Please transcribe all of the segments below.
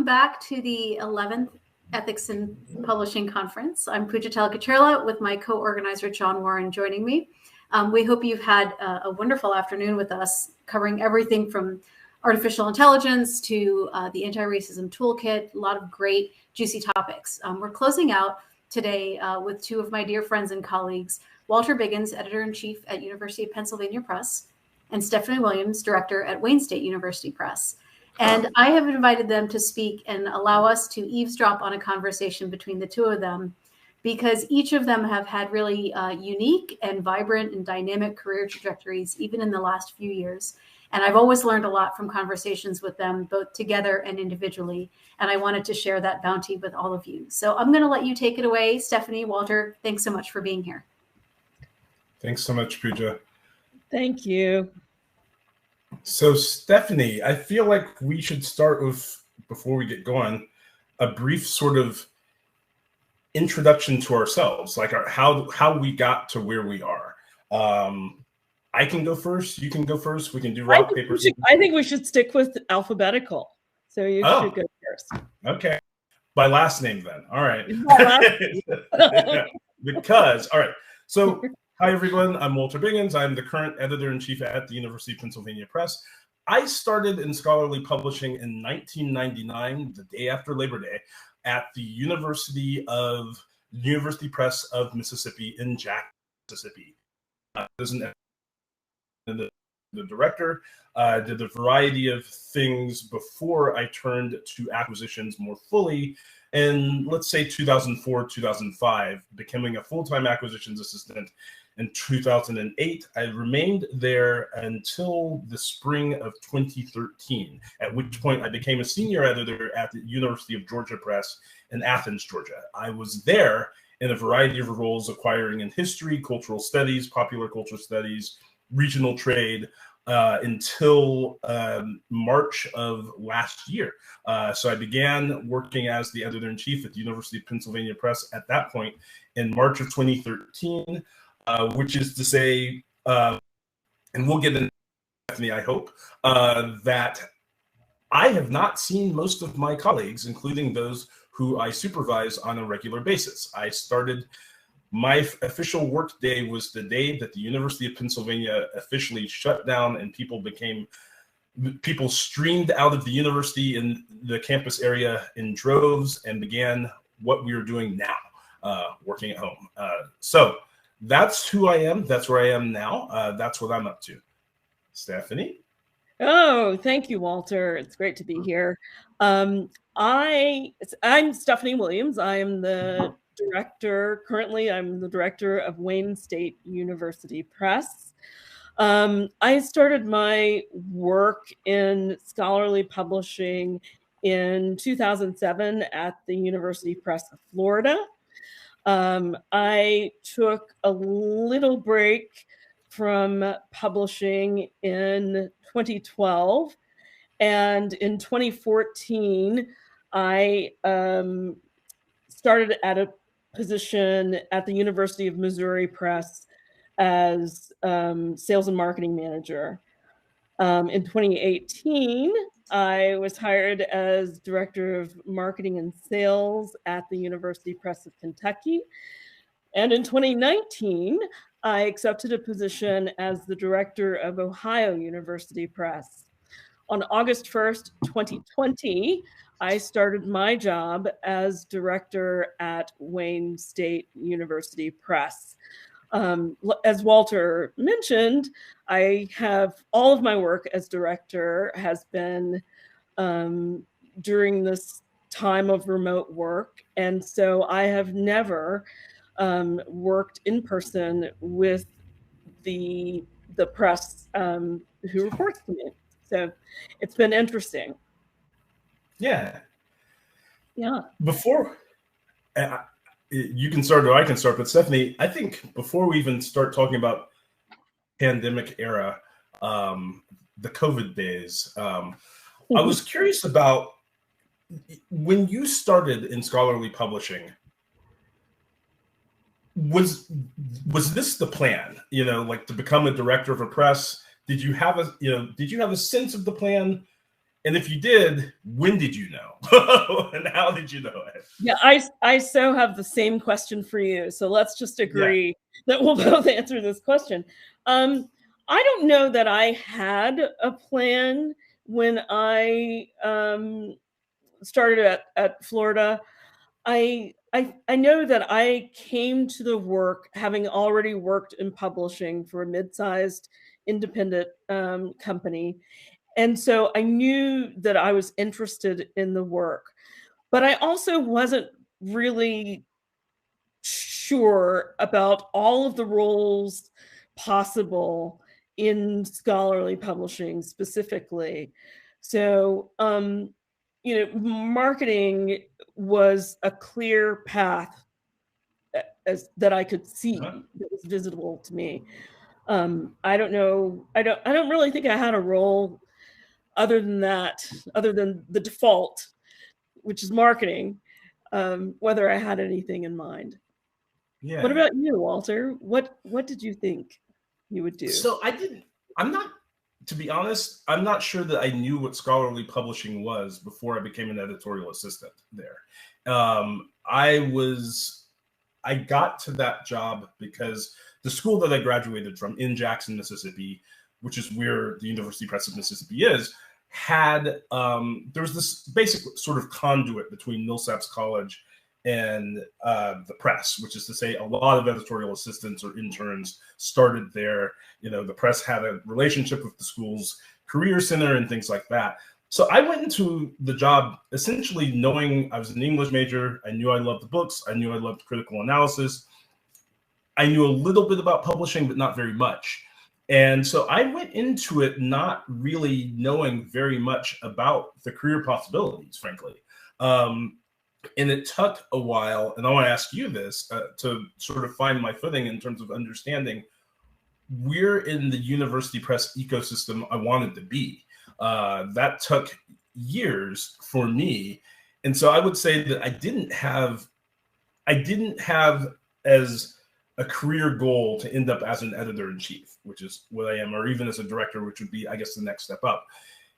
welcome back to the 11th Ethics in Publishing Conference. I'm Pooja Talakachirla with my co-organizer, John Warren, joining me. We hope you've had a wonderful afternoon with us, covering everything from artificial intelligence to the anti-racism toolkit, a lot of great, juicy topics. We're closing out today with two of my dear friends and colleagues, Walter Biggins, editor-in-chief at University of Pennsylvania Press, and Stephanie Williams, director at Wayne State University Press. And I have invited them to speak and allow us to eavesdrop on a conversation between the two of them, because each of them have had really unique and vibrant and dynamic career trajectories, even in the last few years. And I've always learned a lot from conversations with them, both together and individually. And I wanted to share that bounty with all of you. So I'm going to let you take it away. Stephanie, Walter, thanks so much for being here. Thanks so much, Pooja. Thank you. So, Stephanie, I feel like we should start with, before we get going, a brief sort of introduction to ourselves, like how we got to where we are. I can go first. You can go first. We can do rock, paper, scissors. I think we should stick with alphabetical. So you should go first. Okay. By last name then. All right. Because, all right. So, hi, everyone. I'm Walter Biggins. I'm the current editor-in-chief at the University of Pennsylvania Press. I started in scholarly publishing in 1999, the day after Labor Day, at the University Press of Mississippi in Jackson, Mississippi. As the director, did a variety of things before I turned to acquisitions more fully in, let's say, 2004, 2005, becoming a full-time acquisitions assistant in 2008. I remained there until the spring of 2013, at which point I became a senior editor at the University of Georgia Press in Athens, Georgia. I was there in a variety of roles, acquiring in history, cultural studies, popular culture studies, regional trade, until March of last year. So I began working as the editor-in-chief at the University of Pennsylvania Press at that point in March of 2013. Which is to say, and we'll get into Stephanie, I hope, that I have not seen most of my colleagues, including those who I supervise on a regular basis. I started, my official work day was the day that the University of Pennsylvania officially shut down and people streamed out of the university in the campus area in droves and began what we are doing now, working at home. So that's who I am. That's where I am now. That's what I'm up to. Stephanie? Oh, thank you, Walter. It's great to be here. I'm Stephanie Williams. I'm the director. Currently, I'm the director of Wayne State University Press. I started my work in scholarly publishing in 2007 at the University Press of Florida. I took a little break from publishing in 2012, and in 2014, I started at a position at the University of Missouri Press as sales and marketing manager. In 2018, I was hired as director of marketing and sales at the University Press of Kentucky. And in 2019, I accepted a position as the director of Ohio University Press. On August 1st, 2020, I started my job as director at Wayne State University Press. As Walter mentioned, I have all of my work as director has been during this time of remote work. And so I have never worked in person with the press who reports to me. So it's been interesting. Yeah. Yeah. Before you can start or I can start, but Stephanie, I think before we even start talking about pandemic era, the COVID days, I was curious about when you started in scholarly publishing, was this the plan, like to become a director of a press? Did you have a sense of the plan And if you did, when did you know? And how did you know it? Yeah, I so have the same question for you. So let's just agree that we'll both answer this question. I don't know that I had a plan when I started at Florida. I know that I came to the work having already worked in publishing for a mid-sized independent company. And so I knew that I was interested in the work, but I also wasn't really sure about all of the roles possible in scholarly publishing specifically. So, marketing was a clear path that I could see that was visible to me. I don't know. I don't really think I had a role other than the default, which is marketing, whether I had anything in mind. Yeah. What about you, Walter? What did you think you would do? So to be honest, I'm not sure that I knew what scholarly publishing was before I became an editorial assistant there. I got to that job because the school that I graduated from in Jackson, Mississippi, which is where the University Press of Mississippi is, had there was this basic sort of conduit between Millsaps College and the press, which is to say a lot of editorial assistants or interns started there. The press had a relationship with the school's career center and things like that. So I went into the job essentially knowing I was an English major. I knew I loved the books. I knew I loved critical analysis. I knew a little bit about publishing, but not very much. And so I went into it not really knowing very much about the career possibilities, frankly. And it took a while, and I want to ask you this, to sort of find my footing in terms of understanding where in the university press ecosystem I wanted to be. That took years for me. And so I would say that I didn't have as a career goal to end up as an editor-in-chief, which is what I am, or even as a director, which would be, I guess, the next step up.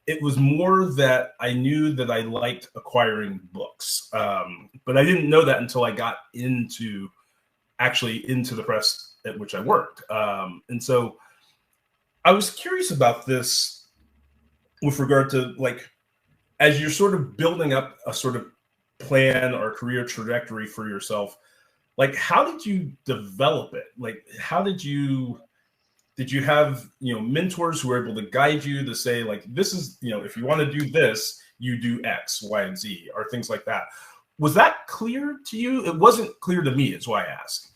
It was more that I knew that I liked acquiring books, but I didn't know that until I got into the press at which I worked. And so I was curious about this with regard to, like, as you're sort of building up a sort of plan or career trajectory for yourself, like, how did you develop it? Like, how did you have, mentors who were able to guide you to say, like, this is, if you want to do this, you do X, Y, and Z, or things like that. Was that clear to you? It wasn't clear to me, is why I asked.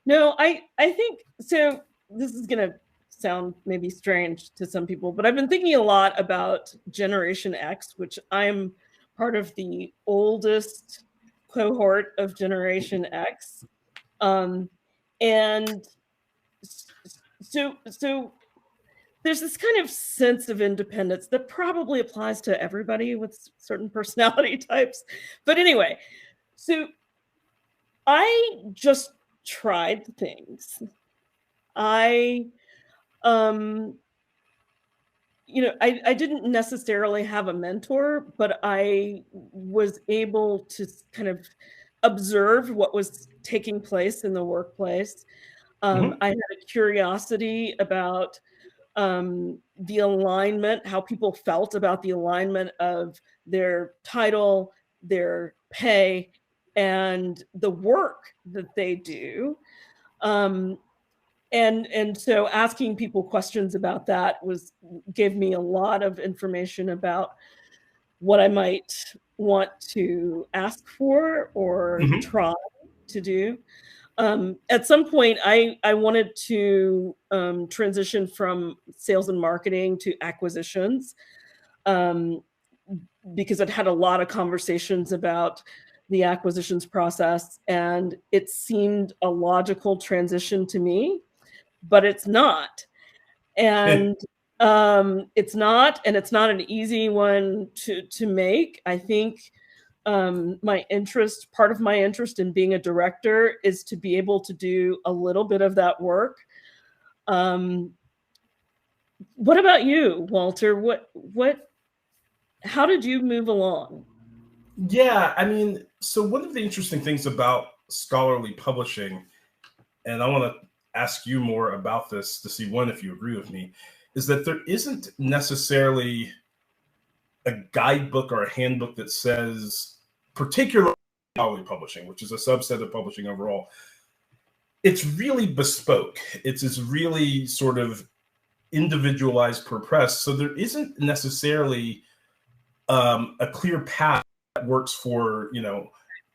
No, I think so. This is going to sound maybe strange to some people, but I've been thinking a lot about Generation X, which I'm part of the oldest cohort of Generation X. And so there's this kind of sense of independence that probably applies to everybody with certain personality types. But anyway, so I just tried things. I didn't necessarily have a mentor, but I was able to kind of observe what was taking place in the workplace. I had a curiosity about the alignment, how people felt about the alignment of their title, their pay, and the work that they do. And so asking people questions about that gave me a lot of information about what I might want to ask for or try to do. At some point, I wanted to transition from sales and marketing to acquisitions because I'd had a lot of conversations about the acquisitions process, and it seemed a logical transition to me, but it's not. And it's not an easy one to make. I think part of my interest in being a director is to be able to do a little bit of that work. What about you, Walter? What how did you move along? Yeah, I mean, so one of the interesting things about scholarly publishing, and I want to ask you more about this to see, one, if you agree with me, is that there isn't necessarily a guidebook or a handbook that says, particularly scholarly publishing, which is a subset of publishing overall, it's really bespoke. It's really sort of individualized per press. So there isn't necessarily a clear path that works for,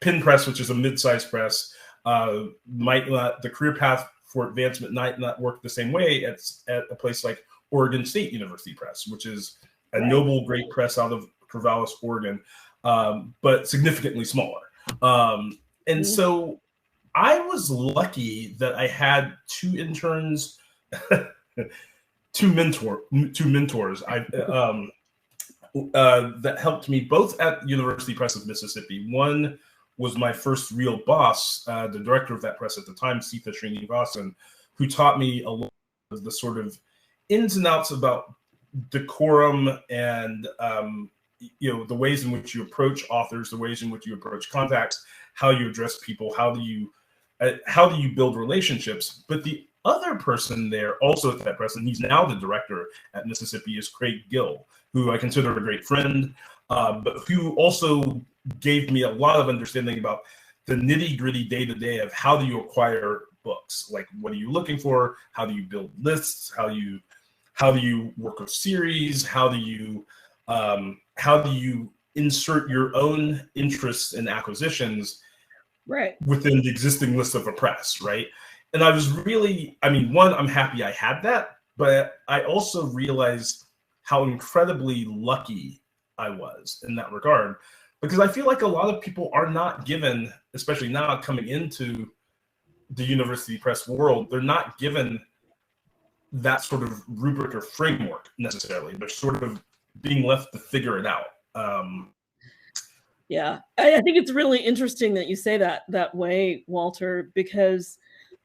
Pin Press, which is a mid-sized press. Might not, the career path for advancement might not work the same way at a place like Oregon State University Press, which is a noble, great press out of Corvallis, Oregon, but significantly smaller. And so I was lucky that I had two interns, two mentors. That helped me both at University Press of Mississippi. One was my first real boss, the director of that press at the time, Sita Srinivasan, who taught me a lot of the sort of ins and outs about decorum and the ways in which you approach authors, the ways in which you approach contacts, how you address people, how do you build relationships. But the other person there, also at that press, and he's now the director at Mississippi, is Craig Gill, who I consider a great friend, but who also gave me a lot of understanding about the nitty-gritty day-to-day of how do you acquire books, like what are you looking for, how do you build lists, how do you work with series, how do you insert your own interests and acquisitions within the existing list of a press, right? And I was really, one, I'm happy I had that, but I also realized how incredibly lucky I was in that regard, because I feel like a lot of people are not given, especially now coming into the university press world, they're not given that sort of rubric or framework necessarily. They're sort of being left to figure it out. Yeah, I think it's really interesting that you say that way, Walter, because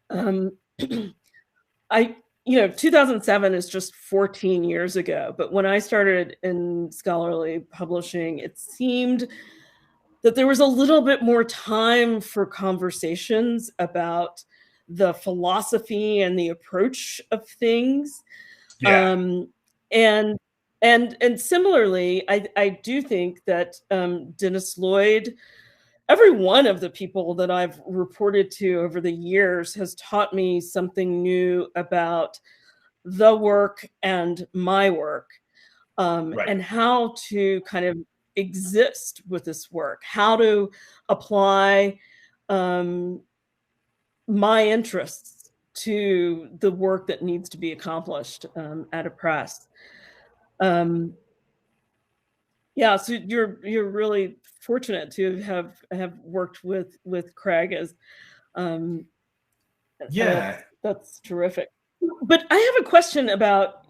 2007 is just 14 years ago. But when I started in scholarly publishing, it seemed that there was a little bit more time for conversations about the philosophy and the approach of things. Yeah. And similarly, I do think that Dennis Lloyd, every one of the people that I've reported to over the years has taught me something new about the work and my work, and how to kind of exist with this work, how to apply my interests to the work that needs to be accomplished at a press. Yeah, so you're really fortunate to have worked with Craig as that's terrific. But I have a question about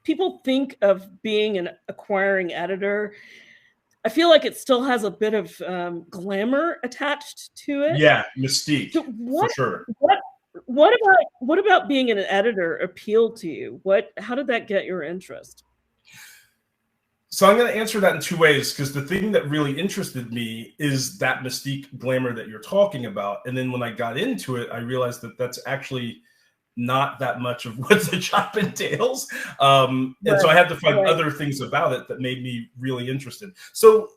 people think of being an acquiring editor. I feel like it still has a bit of glamour attached to it. Yeah, mystique, so for sure. What about being an editor appealed to you? How did that get your interest? So I'm going to answer that in two ways, because the thing that really interested me is that mystique glamour that you're talking about. And then when I got into it, I realized that that's actually not that much of what the job entails. And so I had to find other things about it that made me really interested. So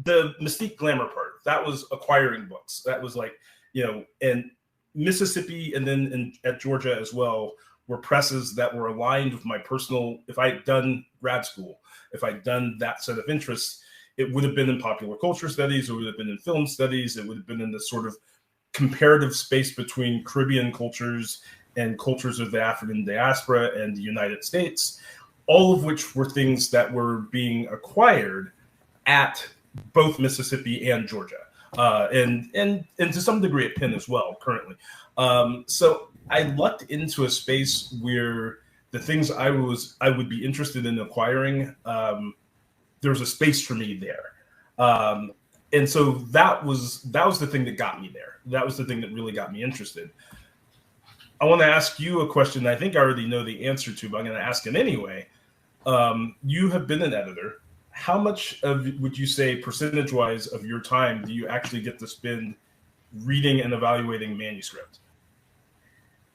the mystique glamour part, that was acquiring books. That was like, and Mississippi and then at Georgia as well, were presses that were aligned with my personal, if I had done grad school, if I'd done that set of interests, it would have been in popular culture studies, it would have been in film studies, it would have been in this sort of comparative space between Caribbean cultures and cultures of the African diaspora and the United States, all of which were things that were being acquired at both Mississippi and Georgia, and to some degree at Penn as well currently. So I lucked into a space where the things I would be interested in acquiring, there was a space for me there. And so that was the thing that got me there. That was the thing that really got me interested. I want to ask you a question I think I already know the answer to, but I'm going to ask it anyway. You have been an editor. How much would you say, percentage-wise, of your time do you actually get to spend reading and evaluating manuscript?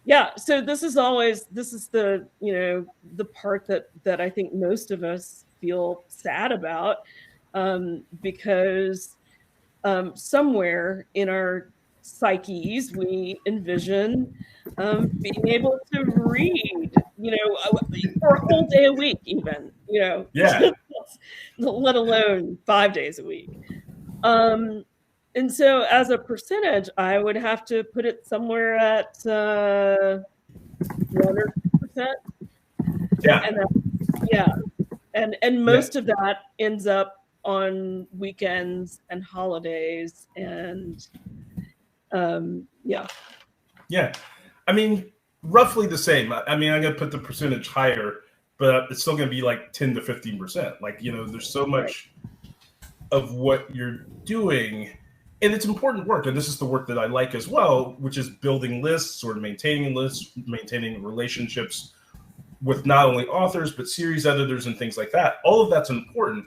Yeah, so this is the, the part that I think most of us feel sad about, because somewhere in our psyches we envision being able to read, for a whole day a week, even, Yeah. let alone 5 days a week. And so as a percentage, I would have to put it somewhere at 1 or 2%. Yeah. And most of that ends up on weekends and holidays, and Yeah. I mean, roughly the same. I mean, I'm going to put the percentage higher, but it's still going to be like 10 to 15%. Like, there's so much of what you're doing, and it's important work. And this is the work that I like as well, which is building lists or maintaining lists, maintaining relationships with not only authors, but series editors and things like that. All of that's important.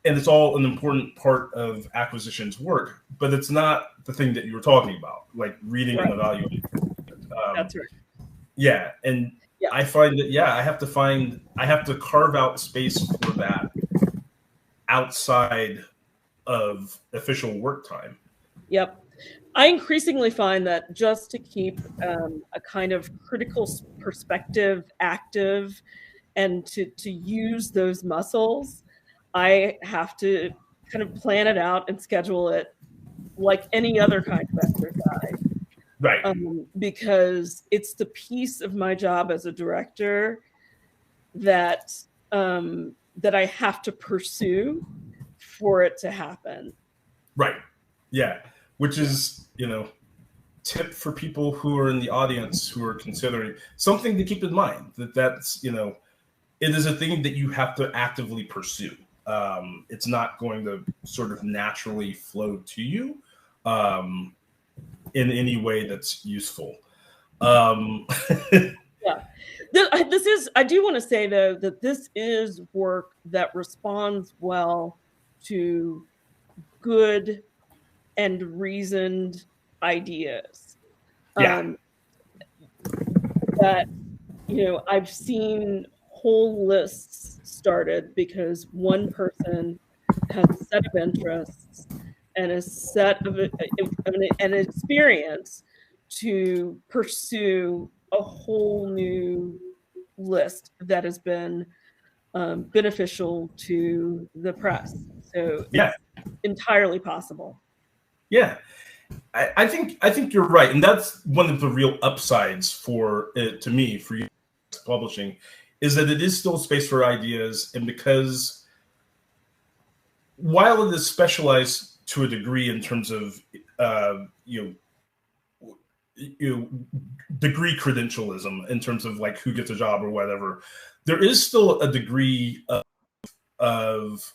And it's all an important part of acquisitions work, but it's not the thing that you were talking about, like reading and evaluating. That's right. Yeah. And I find that, I have to carve out space for that outside of official work time. Yep. I increasingly find that just to keep a kind of critical perspective active and to use those muscles, I have to kind of plan it out and schedule it like any other kind of exercise. Right. Because it's the piece of my job as a director that that I have to pursue for it to happen. Right. Yeah. Which is, tip for people who are in the audience who are considering, something to keep in mind, that's, it is a thing that you have to actively pursue. It's not going to sort of naturally flow to you in any way that's useful. I do want to say, though, that this is work that responds well to good and reasoned ideas. That, I've seen whole lists started because one person has a set of interests and a set of an experience to pursue a whole new list that has been beneficial to the press. So it's entirely possible. Yeah, I think you're right, and that's one of the real upsides for it, to me, for you publishing, is that it is still space for ideas, and because while it is specialized to a degree in terms of degree credentialism, in terms of like who gets a job or whatever, there is still a degree of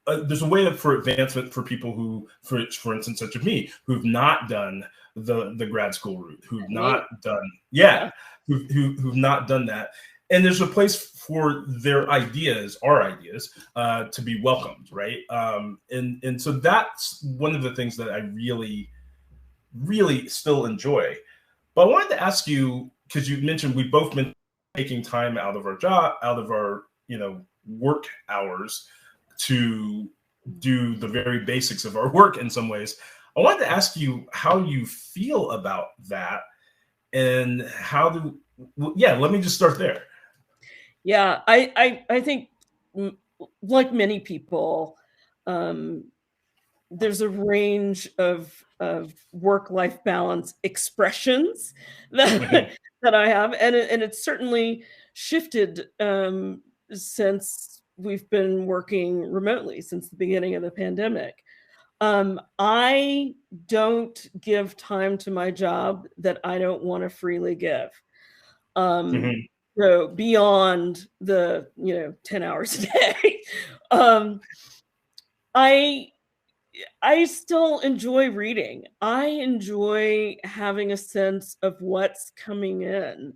there's a way for advancement for people who, for instance, such as me, who've not done the grad school route, who've not done, who've not done that. And there's a place for their ideas, our ideas, to be welcomed, right? And so that's one of the things that I really, really still enjoy. But I wanted to ask you, because you mentioned we've both been taking time out of our job, out of our work hours, to do the very basics of our work in some ways. I wanted to ask you how you feel about that, and let me just start there. Yeah, I think, like many people, there's a range of work-life balance expressions that I have, and it's certainly shifted since we've been working remotely since the beginning of the pandemic. I don't give time to my job that I don't want to freely give. So beyond the 10 hours a day, I still enjoy reading. I enjoy having a sense of what's coming in.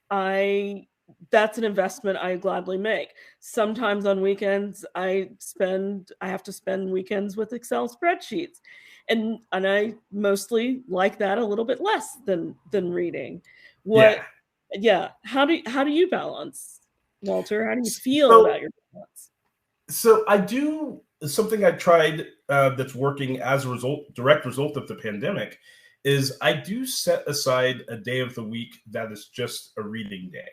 that's an investment I gladly make. Sometimes on weekends, I have to spend weekends with Excel spreadsheets. And I mostly like that a little bit less than reading. How do you balance, Walter? How do you feel about your balance? So I do something I tried that's working as a direct result of the pandemic is I do set aside a day of the week that is just a reading day.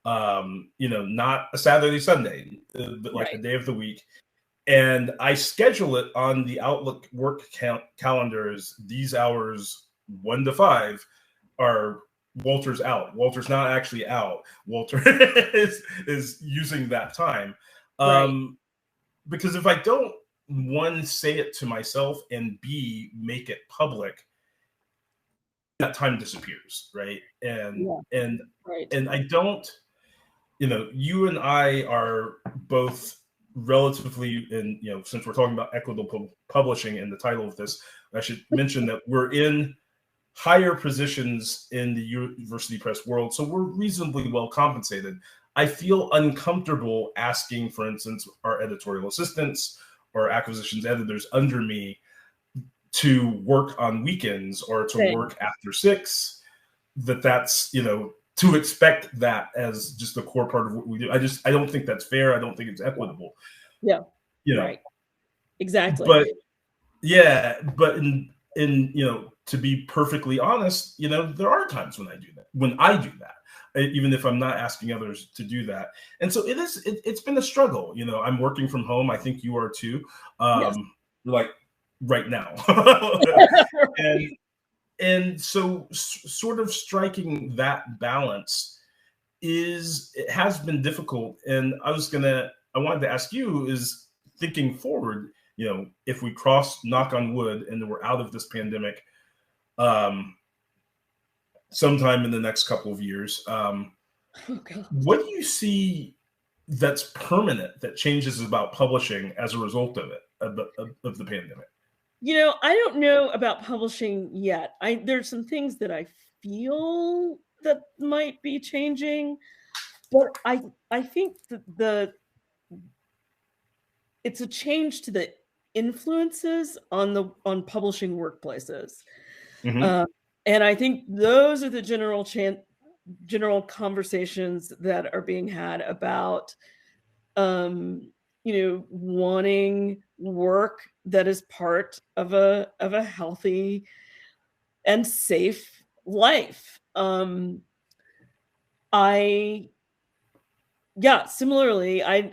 Not a Saturday, Sunday, but like a day of the week. And I schedule it on the Outlook work calendars. These hours, 1 to 5, are Walter's out. Walter's not actually out. Walter is using that time. Because if I don't, one, say it to myself, and B, make it public, that time disappears, right? And I don't, you and I are both relatively, and since we're talking about equitable publishing and the title of this, I should mention that we're in higher positions in the university press world, so we're reasonably well compensated. I feel uncomfortable asking, for instance, our editorial assistants or acquisitions editors under me to work on weekends or to work after 6. That's to expect that as just a core part of what we do. I don't think that's fair. I don't think it's equitable. Right. Exactly. But in to be perfectly honest, there are times when I do that, even if I'm not asking others to do that. And so it's been a struggle. I'm working from home. I think you are too. Like right now. And so sort of striking that balance has been difficult. And I wanted to ask you, is thinking forward, if we cross, knock on wood, and we're out of this pandemic sometime in the next couple of years, what do you see that's permanent, that changes about publishing as a result of the pandemic? I don't know about publishing yet. There's some things that I feel that might be changing, but I think that it's a change to the influences on publishing workplaces. And I think those are the general conversations that are being had about wanting work that is part of a healthy and safe life. Similarly, I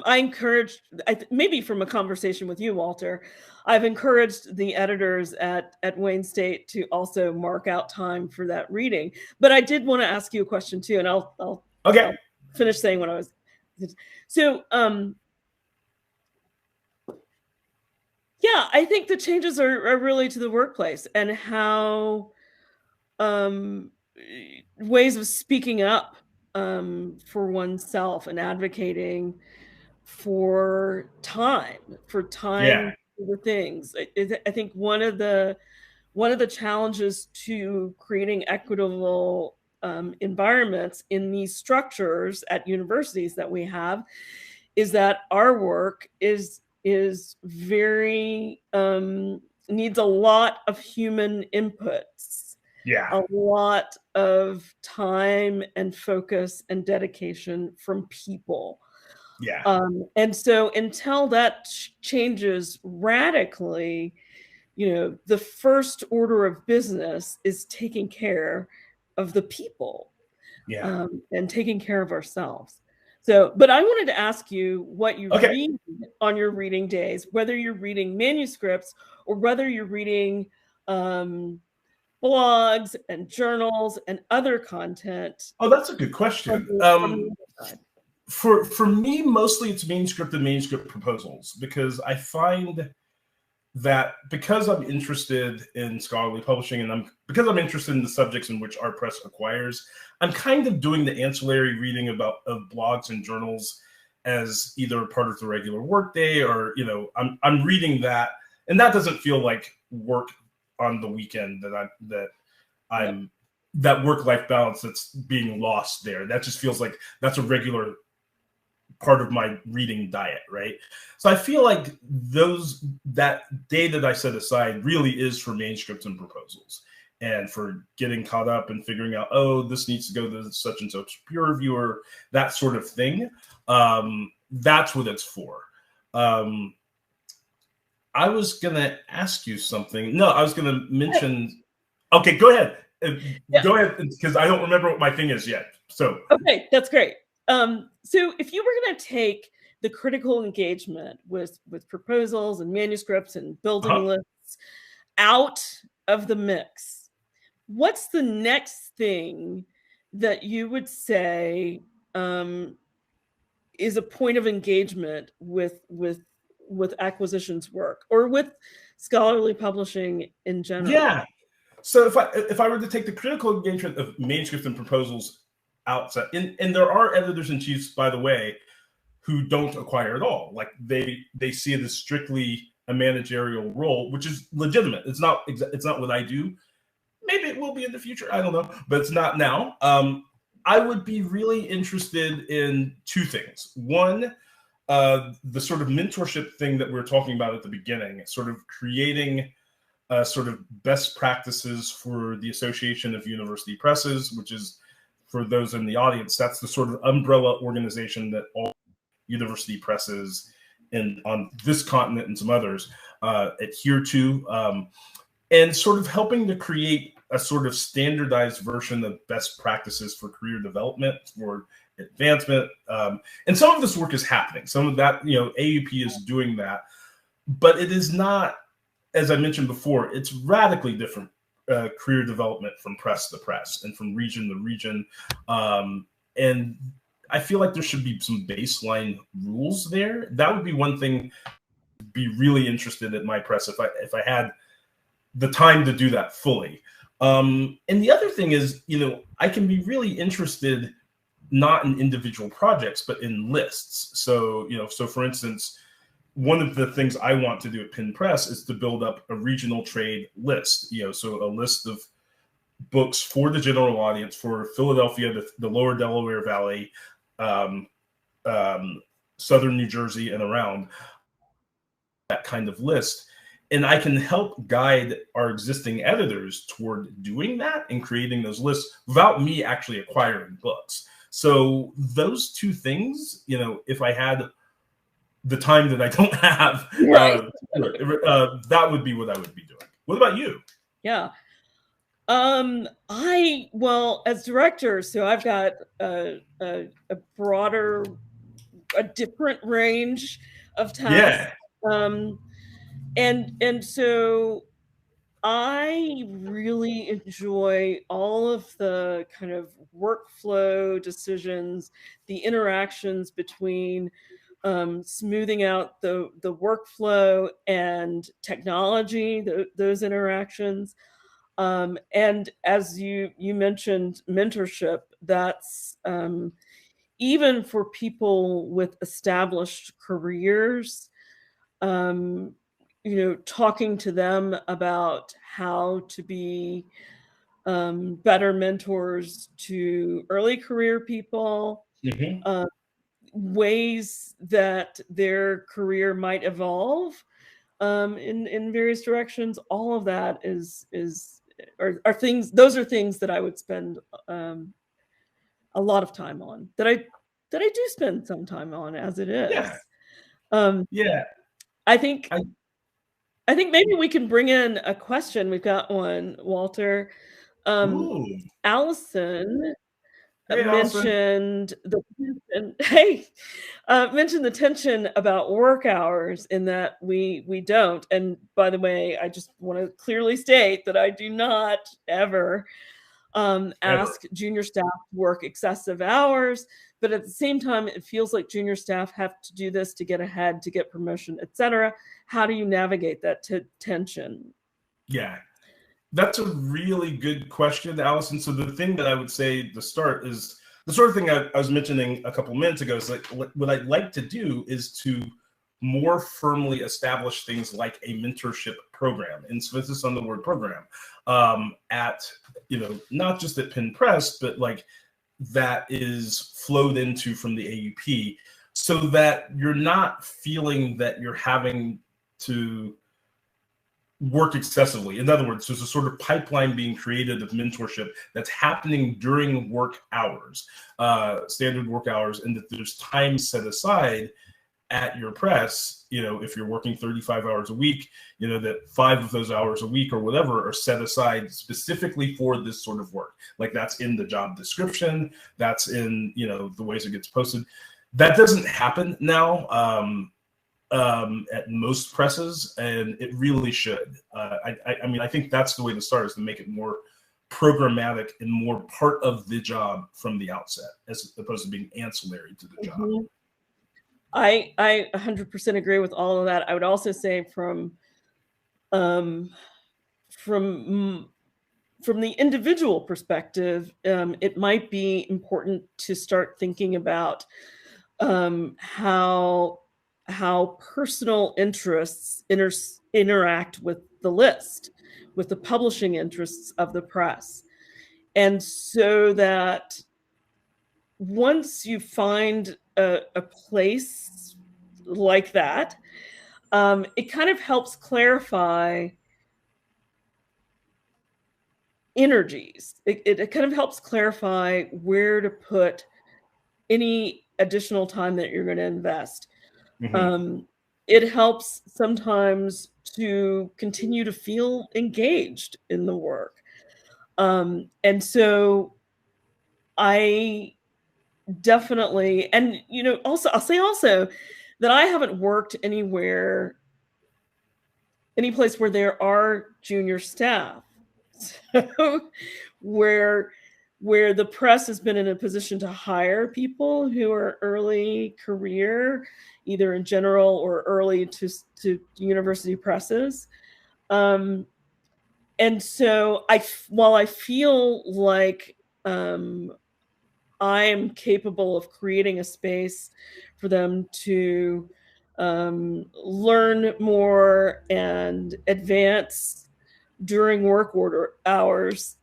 encourage, maybe from a conversation with you, Walter, I've encouraged the editors at Wayne State to also mark out time for that reading. But I did want to ask you a question too, and I'll finish saying what I was. So, I think the changes are really to the workplace and how ways of speaking up for oneself and advocating for time for the things. I think one of the challenges to creating equitable environments in these structures at universities that we have is that our work is very needs a lot of human inputs, a lot of time and focus and dedication from people. And so until that changes radically, the first order of business is taking care of the people, and taking care of ourselves. So, but I wanted to ask you what you read on your reading days, whether you're reading manuscripts or whether you're reading blogs and journals and other content. Oh, that's a good question. For me, mostly it's manuscript and manuscript proposals, because I find that because I'm interested in scholarly publishing and because I'm interested in the subjects in which our press acquires, I'm kind of doing the ancillary reading of blogs and journals as either part of the regular workday, or I'm reading that, and that doesn't feel like work on the weekend that I'm that work-life balance that's being lost there. That just feels like that's a regular part of my reading diet, right? So I feel like that day that I set aside really is for manuscripts and proposals, and for getting caught up and figuring out, oh, this needs to go to such and such peer reviewer, that sort of thing. That's what it's for. I was gonna ask you something. No, I was gonna mention. Okay, go ahead. Go ahead, because I don't remember what my thing is yet. So okay, that's great. So if you were going to take the critical engagement with proposals and manuscripts and building lists out of the mix, what's the next thing that you would say is a point of engagement with acquisitions work, or with scholarly publishing in general? Yeah. So if I were to take the critical engagement of manuscripts and proposals outside, and there are editors-in-chiefs, by the way, who don't acquire at all. Like they see it as strictly a managerial role, which is legitimate. It's not what I do. Maybe it will be in the future. I don't know, but it's not now. I would be really interested in two things. One, the sort of mentorship thing that we were talking about at the beginning, sort of creating sort of best practices for the Association of University Presses, which is, for those in the audience, that's the sort of umbrella organization that all university presses on this continent and some others adhere to, and sort of helping to create a sort of standardized version of best practices for career development, for advancement. And some of this work is happening. Some of that, AUP is doing that, but it is not, as I mentioned before, it's radically different career development from press to press and from region to region. And I feel like there should be some baseline rules there. That would be one thing to be really interested in my press if I had the time to do that fully. And the other thing is, I can be really interested not in individual projects, but in lists. So, so for instance, one of the things I want to do at Penn Press is to build up a regional trade list, so a list of books for the general audience for Philadelphia, the lower Delaware Valley, southern New Jersey, and around, that kind of list. And I can help guide our existing editors toward doing that and creating those lists without me actually acquiring books. So those two things, if I had the time that I don't have, right. That would be what I would be doing. What about you? Yeah. Well, as director, so I've got a different range of tasks. Yeah. And so I really enjoy all of the kind of workflow decisions, the interactions between smoothing out the workflow and technology, those interactions. And as you mentioned, mentorship, that's even for people with established careers, talking to them about how to be better mentors to early career people, Mm-hmm. Ways that their career might evolve in various directions. All of that are things. Those are things that I would spend a lot of time on. That I do spend some time on, as it is. Yeah. Yeah. I think maybe we can bring in a question. We've got one, Walter. Allison mentioned mentioned the tension about work hours, in that we don't. And by the way, I just want to clearly state that I do not ever ask junior staff to work excessive hours, but at the same time, it feels like junior staff have to do this to get ahead, to get promotion, etc. How do you navigate that tension? Yeah, that's a really good question, Allison. So the thing that I would say to start is the sort of thing I was mentioning a couple minutes ago. Is like what I'd like to do is to more firmly establish things like a mentorship program, and emphasis on the word program, at, not just at Penn Press, but like that is flowed into from the AUP, so that you're not feeling that you're having to work excessively. In other words, there's a sort of pipeline being created of mentorship that's happening during work hours, standard work hours, and that there's time set aside at your press, if you're working 35 hours a week, that 5 of those hours a week or whatever are set aside specifically for this sort of work. Like that's in the job description, that's in, the ways it gets posted. That doesn't happen now at most presses, and it really should. I think that's the way to start, is to make it more programmatic and more part of the job from the outset, as opposed to being ancillary to the job. Mm-hmm. I 100% agree with all of that. I would also say from the individual perspective, it might be important to start thinking about how personal interests interact with the list, with the publishing interests of the press. And so that once you find a place like that, it kind of helps clarify energies. It kind of helps clarify where to put any additional time that you're going to invest. Mm-hmm. It helps sometimes to continue to feel engaged in the work. And so I definitely, and also I'll say also that I haven't worked any place where there are junior staff, so where the press has been in a position to hire people who are early career, either in general or early to university presses. And so while I feel like I am capable of creating a space for them to learn more and advance during work order hours,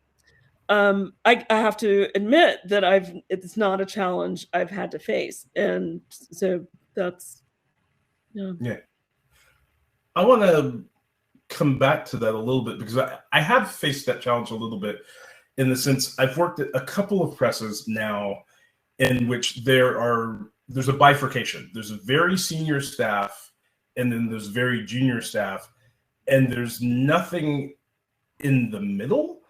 I have to admit that it's not a challenge I've had to face. And so that's, yeah. I want to come back to that a little bit, because I have faced that challenge a little bit, in the sense I've worked at a couple of presses now in which there's a bifurcation. There's a very senior staff, and then there's very junior staff, and there's nothing in the middle.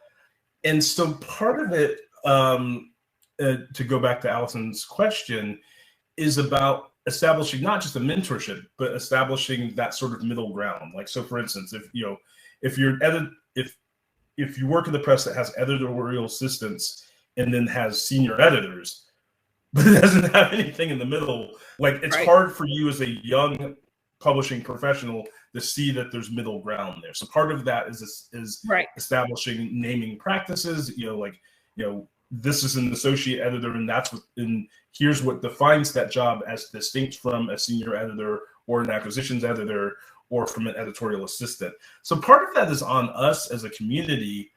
And so part of it, to go back to Allison's question, is about establishing not just a mentorship, but establishing that sort of middle ground. Like, so for instance, if you work in the press that has editorial assistants and then has senior editors, but it doesn't have anything in the middle, like it's right. hard for you as a young publishing professional to see that there's middle ground there. So part of that is right. establishing naming practices, this is an associate editor, and here's what defines that job as distinct from a senior editor or an acquisitions editor or from an editorial assistant. So part of that is on us as a community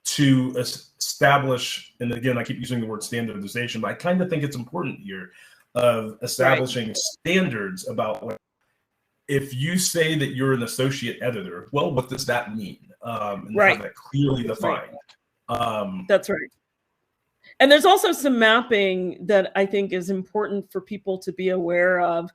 to establish, and again, I keep using the word standardization, but I kind of think it's important here, of establishing right. standards about, like, if you say that you're an associate editor, well, what does that mean? And right. have that clearly defined. Right. That's right. And there's also some mapping that I think is important for people to be aware of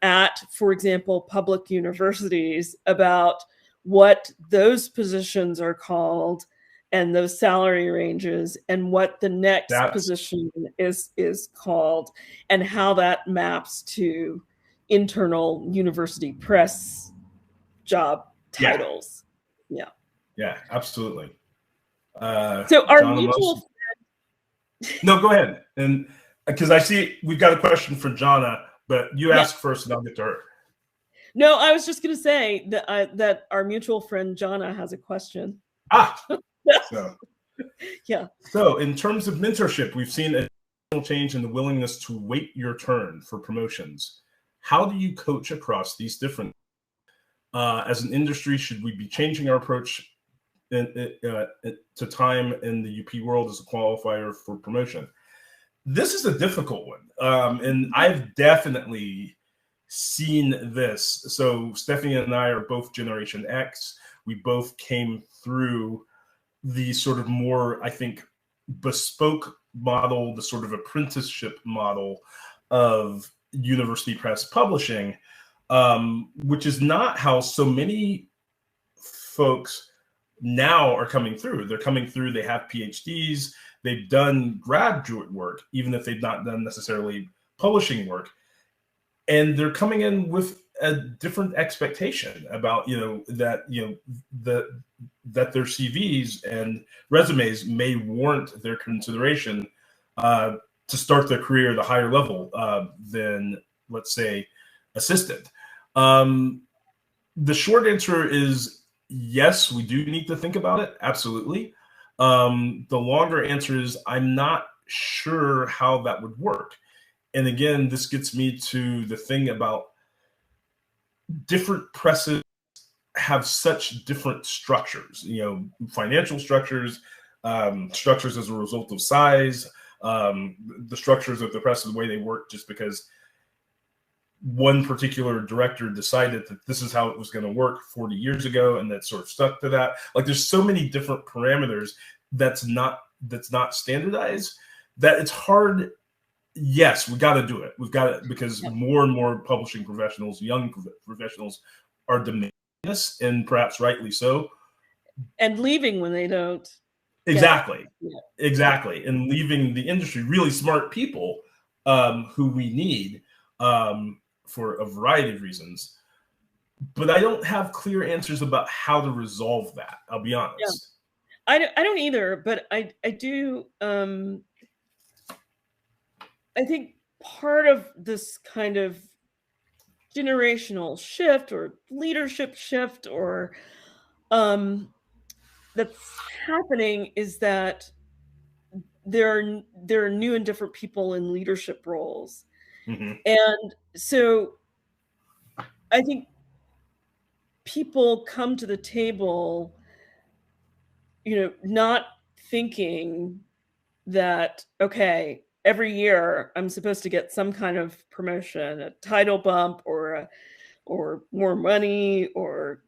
at, for example, public universities, about what those positions are called and those salary ranges, and what the next position is called, and how that maps to internal university press job titles. Yeah, absolutely. So our mutual no, go ahead. And because I see we've got a question for Jonna, but you ask first and I'll get to her. No, I was just going to say that our mutual friend Jonna has a question. So, yeah. So in terms of mentorship, we've seen a change in the willingness to wait your turn for promotions. how do you coach across these different, as an industry, should we be changing our approach to time in the UP world as a qualifier for promotion? This is a difficult one. And I've definitely seen this. So Stephanie and I are both Generation X. We both came through the sort of more, I think, bespoke model, the sort of apprenticeship model of university press publishing, which is not how so many folks now are coming through. They're coming through, they have PhDs, they've done graduate work, even if they've not done necessarily publishing work. And they're coming in with a different expectation about, that their CVs and resumes may warrant their consideration to start their career at a higher level than, let's say, assistant. The short answer is yes, we do need to think about it. Absolutely. The longer answer is I'm not sure how that would work. And again, this gets me to the thing about different presses have such different structures, financial structures, structures as a result of size, the structures of the press, the way they work, just because one particular director decided that this is how it was going to work 40 years ago, and that sort of stuck to that. Like, there's so many different parameters that's not standardized that it's hard. Yes, we got to do it. We've got it because more and more publishing professionals, young professionals, are demanding this, and perhaps rightly so. And leaving when they don't. Exactly. Exactly. And leaving the industry, really smart people who we need for a variety of reasons. But I don't have clear answers about how to resolve that. I'll be honest. Yeah. I don't either, but I do. I think part of this kind of generational shift or leadership shift or that's happening is that there are new and different people in leadership roles. Mm-hmm. And so I think people come to the table, not thinking that, okay, every year I'm supposed to get some kind of promotion, a title bump or more money or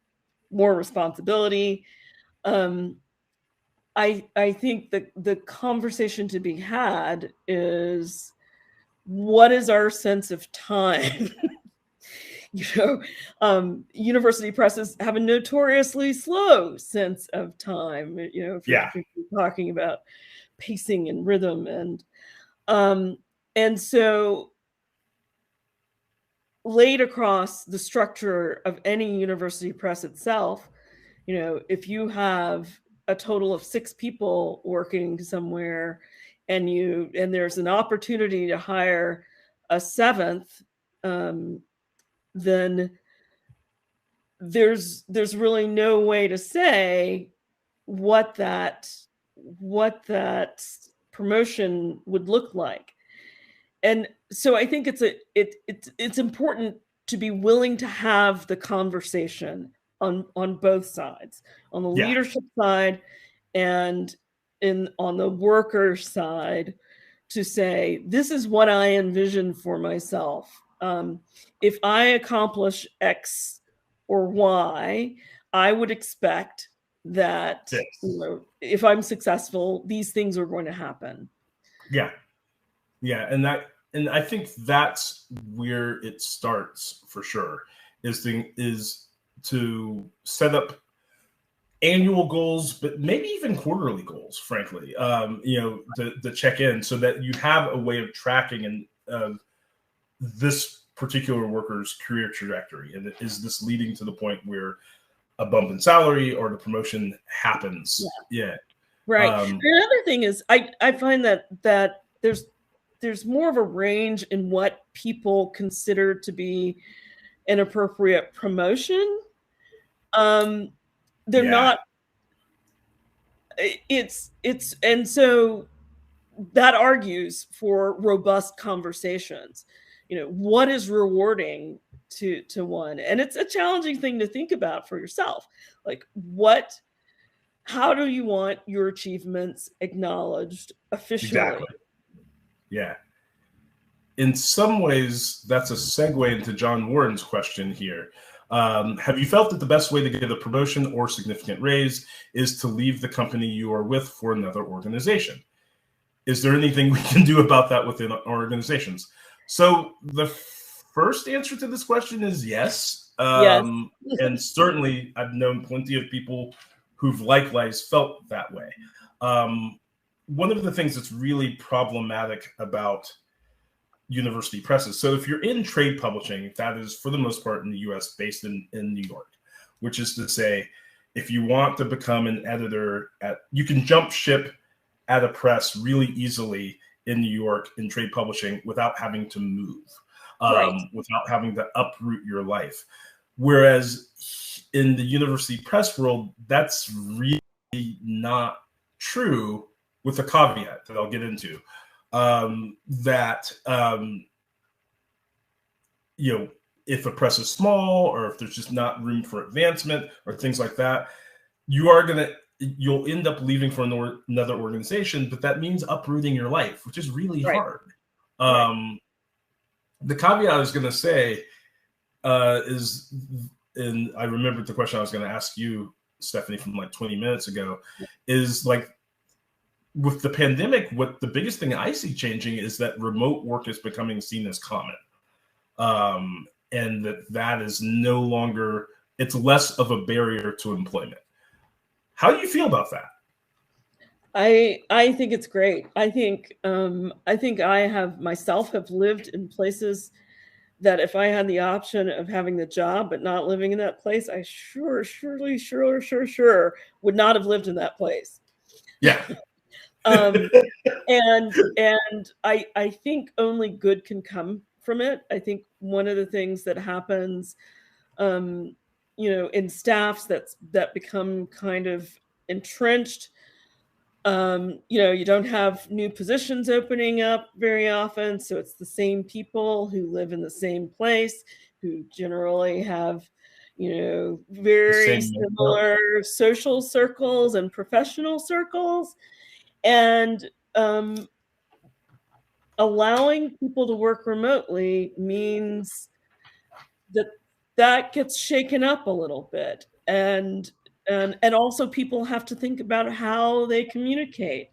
more responsibility. I think the conversation to be had is, what is our sense of time? University presses have a notoriously slow sense of time. If you're talking about pacing and rhythm, and so laid across the structure of any university press itself, if you have a total of 6 people working somewhere and there's an opportunity to hire a 7th, then there's really no way to say what that promotion would look like. And so I think it's important to be willing to have the conversation on both sides, on the leadership side and on the worker side, to say, this is what I envision for myself. If I accomplish X or Y, I would expect that if I'm successful, these things are going to happen. Yeah. And I think that's where it starts for sure, is to set up annual goals, but maybe even quarterly goals, frankly, to check in, so that you have a way of tracking and this particular worker's career trajectory. And is this leading to the point where a bump in salary or the promotion happens? Yeah. Right. Another thing is I find that there's more of a range in what people consider to be an appropriate promotion. They're not. It's and so that argues for robust conversations. what is rewarding to one? And it's a challenging thing to think about for yourself. Like, how do you want your achievements acknowledged officially? Exactly. Yeah. In some ways, that's a segue into John Warren's question here. Have you felt that the best way to get a promotion or significant raise is to leave the company you are with for another organization? Is there anything we can do about that within our organizations? So the first answer to this question is yes. Yes. And certainly I've known plenty of people who've likewise felt that way. One of the things that's really problematic about university presses. So if you're in trade publishing, that is for the most part in the US, based in New York, which is to say, if you want to become an editor you can jump ship at a press really easily in New York in trade publishing without having to move, without having to uproot your life. Whereas in the university press world, that's really not true, with a caveat that I'll get into. If a press is small, or if there's just not room for advancement or things like that, you'll end up leaving for another organization, but that means uprooting your life, which is really hard. The caveat I was going to say is, and I remembered the question I was going to ask you, Stephanie, from like 20 minutes ago, is like, with the pandemic, what the biggest thing I see changing is that remote work is becoming seen as common. And that is no longer, it's less of a barrier to employment. How do you feel about that? I think it's great. I think I have lived in places that if I had the option of having the job but not living in that place, I sure would not have lived in that place. Yeah. And I think only good can come from it. I think one of the things that happens, in staffs that become kind of entrenched, you don't have new positions opening up very often. So it's the same people who live in the same place, who generally have, very similar social circles and professional circles. And allowing people to work remotely means that gets shaken up a little bit. And also people have to think about how they communicate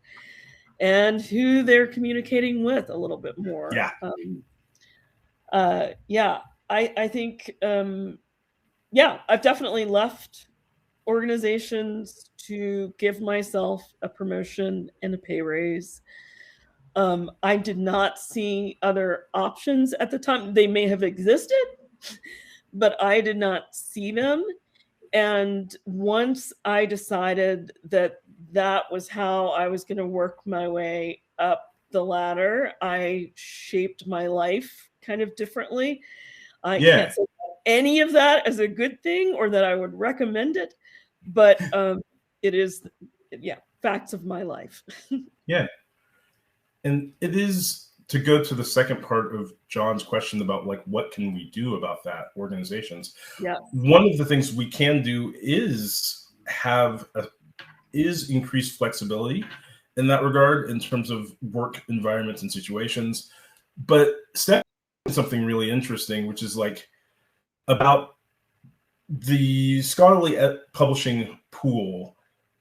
and who they're communicating with a little bit more. I think, I've definitely left organizations to give myself a promotion and a pay raise. I did not see other options at the time. They may have existed, but I did not see them. And once I decided that was how I was going to work my way up the ladder, I shaped my life kind of differently. I can't say any of that as a good thing or that I would recommend it, but it is, facts of my life. Yeah. And it is, to go to the second part of John's question about like, what can we do about that, organizations? Yeah. One of the things we can do is increase flexibility in that regard in terms of work environments and situations. But something really interesting, which is like about the scholarly publishing pool,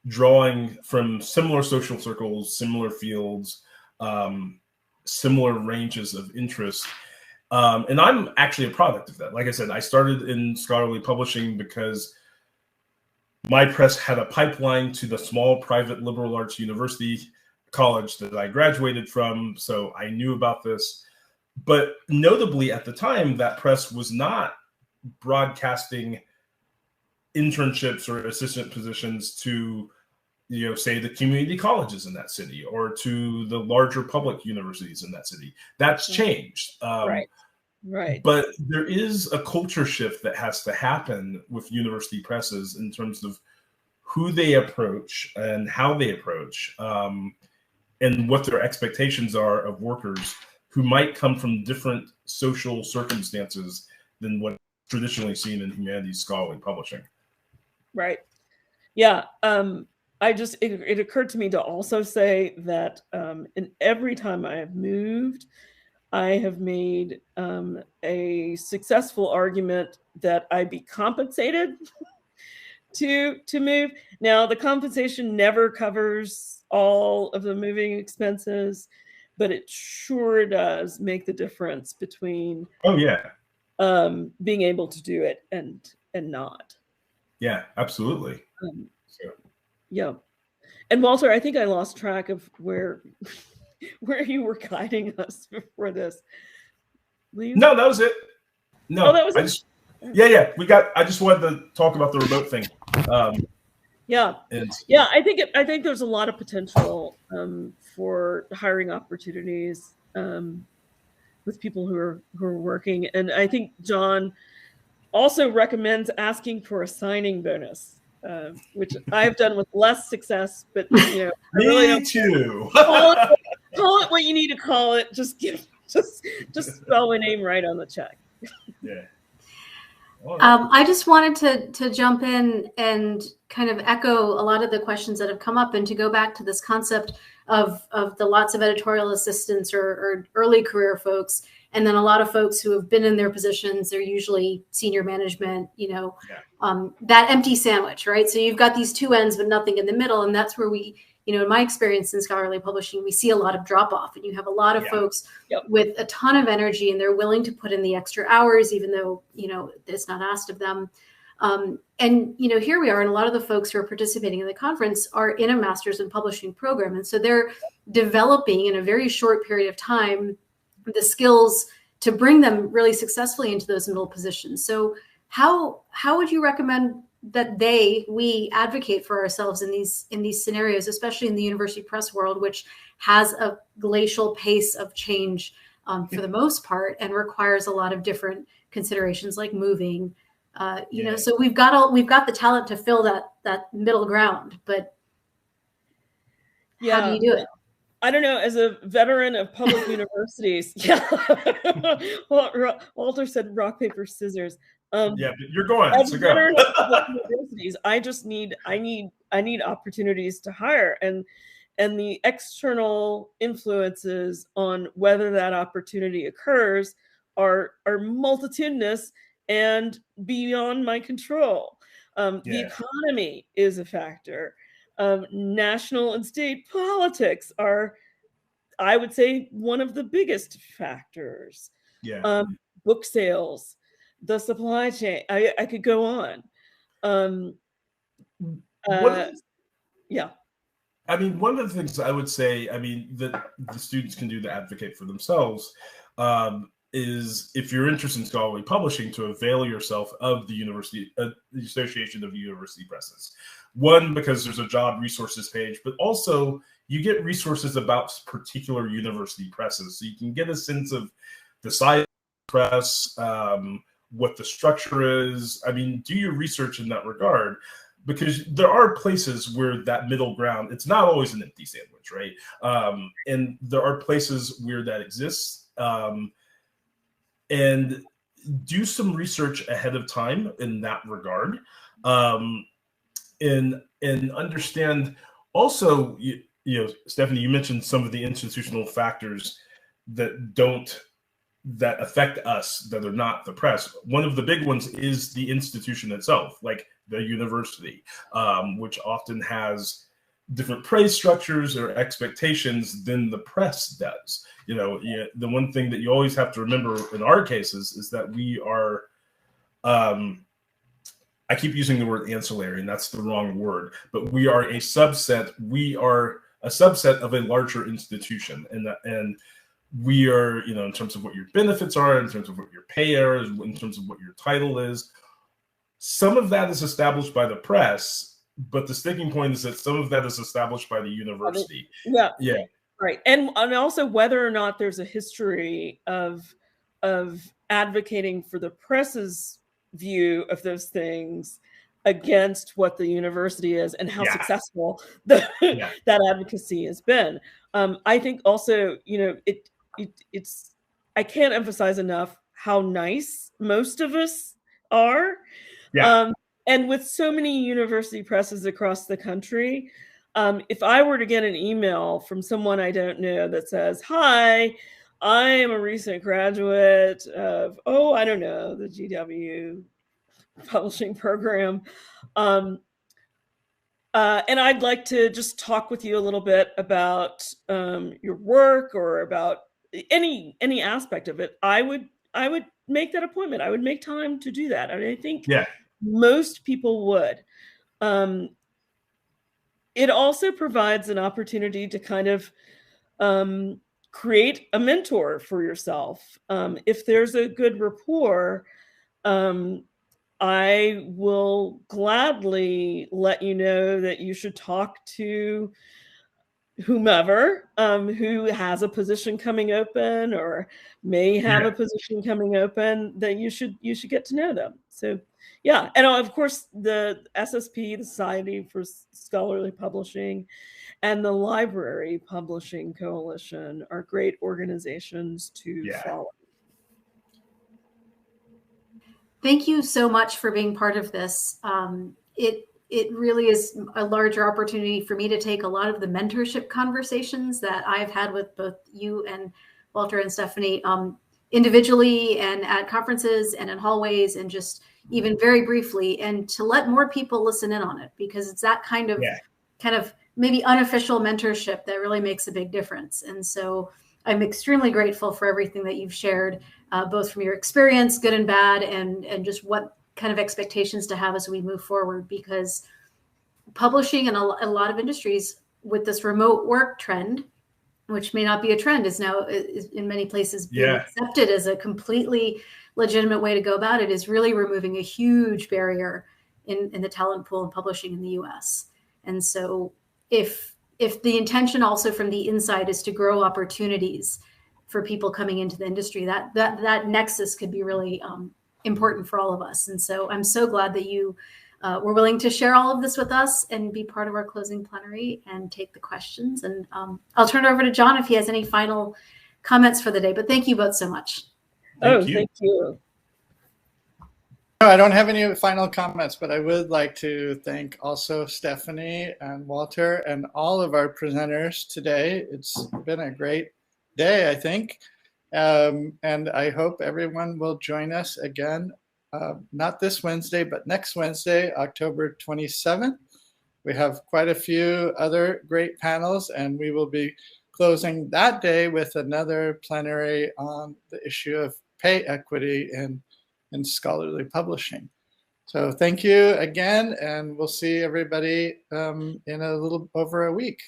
drawing from similar social circles, similar fields, similar ranges of interest. And I'm actually a product of that. Like I said, I started in scholarly publishing because my press had a pipeline to the small private liberal arts university college that I graduated from. So I knew about this. But notably at the time, that press was not broadcasting internships or assistant positions to, say the community colleges in that city or to the larger public universities in that city. That's changed. Right. But there is a culture shift that has to happen with university presses in terms of who they approach and how they approach, and what their expectations are of workers who might come from different social circumstances than what's traditionally seen in humanities scholarly publishing. Right. Yeah. It occurred to me to also say that in every time I have moved, I have made a successful argument that I be compensated to move. Now, the compensation never covers all of the moving expenses, but it sure does make the difference between being able to do it and not. Yeah, absolutely. Yeah. And Walter, I think I lost track of where you were guiding us before this. No, that was it. No, that was it. I just wanted to talk about the remote thing. I think there's a lot of potential for hiring opportunities with people who are working, and I think John also recommends asking for a signing bonus, which I've done with less success. But you know, Me too. Call it what you need to call it. Just spell my name right on the check. Yeah. I just wanted to jump in and kind of echo a lot of the questions that have come up, and to go back to this concept of the lots of editorial assistants or early career folks, and then a lot of folks who have been in their positions. They're usually senior management, that empty sandwich, right? So you've got these two ends, but nothing in the middle. And that's where we, in my experience in scholarly publishing, we see a lot of drop off, and you have a lot of folks with a ton of energy, and they're willing to put in the extra hours, even though, it's not asked of them. And here we are, and a lot of the folks who are participating in the conference are in a master's in publishing program. And so they're developing in a very short period of time the skills to bring them really successfully into those middle positions. So how would you recommend that we advocate for ourselves in these scenarios, especially in the university press world, which has a glacial pace of change for the most part, and requires a lot of different considerations like moving, so we've got the talent to fill that middle ground, but how do you do it? I don't know. As a veteran of public universities, Walter said rock, paper, scissors. But you're going. As a veteran of public universities, I need opportunities to hire, and the external influences on whether that opportunity occurs are multitudinous and beyond my control. The economy is a factor. National and state politics are, I would say, one of the biggest factors. Book sales, the supply chain. I could go on. I mean, one of the things I would say, that the students can do to advocate for themselves is, if you're interested in scholarly publishing, to avail yourself of the the Association of University Presses. One, because there's a job resources page, but also you get resources about particular university presses. So you can get a sense of the size of the press, what the structure is. Do your research in that regard, because there are places where that middle ground, it's not always an empty sandwich, right? And there are places where that exists. And do some research ahead of time in that regard. And understand also, Stephanie, you mentioned some of the institutional factors that affect us, that are not the press. One of the big ones is the institution itself, like the university, which often has different praise structures or expectations than the press does. The one thing that you always have to remember in our cases is that we are, I keep using the word ancillary, and that's the wrong word, but we are a subset. We are a subset of a larger institution, and we are, in terms of what your benefits are, in terms of what your pay is, in terms of what your title is. Some of that is established by the press, but the sticking point is that some of that is established by the university. Right. And also whether or not there's a history of advocating for the press's view of those things against what the university is, and how successful that advocacy has been. I think also, I can't emphasize enough how nice most of us are. Yeah. And with so many university presses across the country, if I were to get an email from someone I don't know that says, "Hi, I am a recent graduate of, I don't know, the GW publishing program. And I'd like to just talk with you a little bit about your work or about any aspect of it," I would make that appointment. I would make time to do that. And I think most people would. It also provides an opportunity to kind of create a mentor for yourself. If there's a good rapport, I will gladly let you know that you should talk to whomever who has a position coming open or may have a position coming open, that you should get to know them. So yeah, and of course the SSP, the Society for Scholarly Publishing, and the Library Publishing Coalition are great organizations to follow. Thank you so much for being part of this. It really is a larger opportunity for me to take a lot of the mentorship conversations that I've had with both you and Walter and Stephanie individually and at conferences and in hallways and just even very briefly, and to let more people listen in on it, because it's that kind of maybe unofficial mentorship that really makes a big difference. And so I'm extremely grateful for everything that you've shared, both from your experience, good and bad, and just what kind of expectations to have as we move forward, because publishing in a lot of industries with this remote work trend, which may not be a trend, is now in many places being accepted as a completely legitimate way to go about it, is really removing a huge barrier in the talent pool in publishing in the US. And so if the intention also from the inside is to grow opportunities for people coming into the industry, that nexus could be really important for all of us. And so I'm so glad that you were willing to share all of this with us and be part of our closing plenary and take the questions. And I'll turn it over to John if he has any final comments for the day. But thank you both so much. Thank you. No, I don't have any final comments, but I would like to thank also Stephanie and Walter and all of our presenters today. It's been a great day, I think. And I hope everyone will join us again, not this Wednesday, but next Wednesday, October 27th. We have quite a few other great panels, and we will be closing that day with another plenary on the issue of pay equity in scholarly publishing. So thank you again, and we'll see everybody in a little over a week.